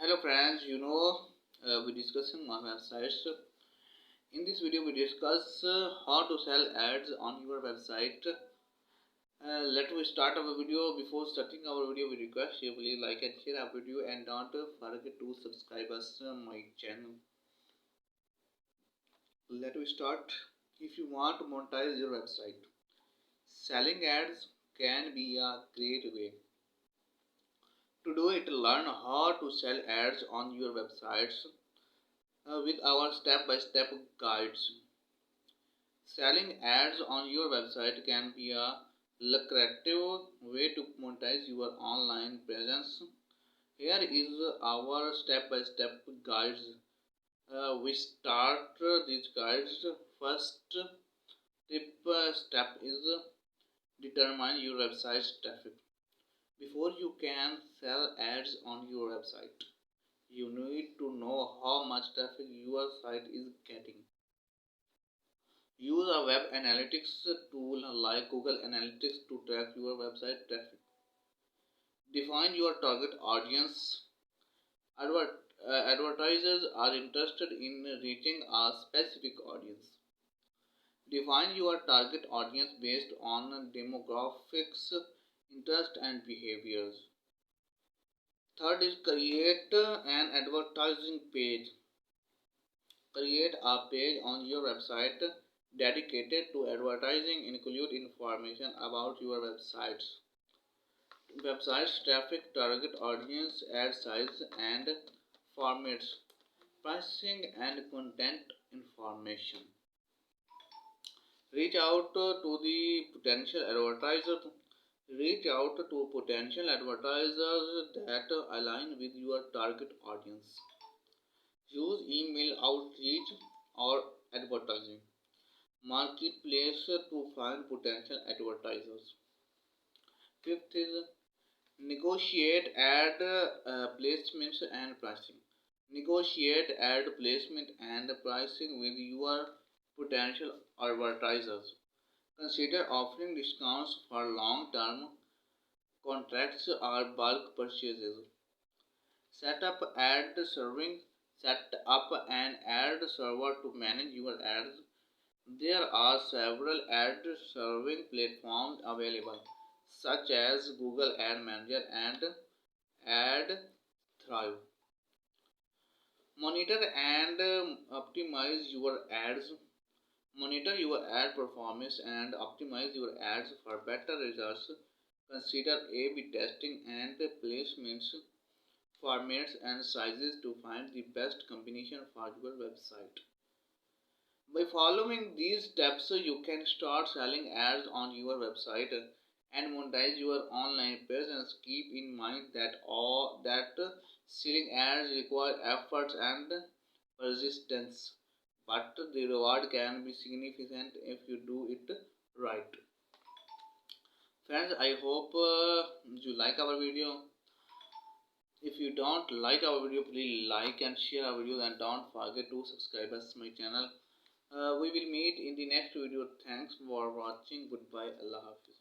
Hello friends, we're discussing on websites. In this video, we discuss how to sell ads on your website. Let me start our video. Before starting our video, we request you please like and share our video and don't forget to subscribe us my channel. Let me start. If you want to monetize your website, selling ads can be a great way. To do it, learn how to sell ads on your websites with our step-by-step guides. Selling ads on your website can be a lucrative way to monetize your online presence. Here is our step-by-step guides. We start these guides. First step is determine your website traffic. Before you can sell ads on your website, you need to know how much traffic your site is getting. Use a web analytics tool like Google Analytics to track your website traffic. Define your target audience. Advertisers are interested in reaching a specific audience. Define your target audience based on demographics, interest, and behaviors. Third is create an advertising page. Create a page on your website dedicated to advertising. Include information about your website's traffic, target audience, ad size and formats, pricing and content information. Reach out to the potential advertisers. Reach out to potential advertisers that align with your target audience. Use email outreach or advertising marketplace to find potential advertisers. Fifth is negotiate ad placements and pricing. Negotiate ad placement and pricing with your potential advertisers. Consider offering discounts for long-term contracts or bulk purchases. Set up ad serving. Set up an ad server to manage your ads. There are several ad serving platforms available, such as Google Ad Manager and AdThrive. Monitor and optimize your ads. Monitor your ad performance and optimize your ads for better results. Consider A/B testing and placements, formats and sizes to find the best combination for your website. By following these steps, you can start selling ads on your website and monetize your online presence. Keep in mind that selling ads require efforts and persistence, but the reward can be significant if you do it right. Friends, I hope you like our video. If you don't like our video, please like and share our video and don't forget to subscribe us my channel. We will meet in the next video. Thanks for watching. Goodbye. Allah Hafiz.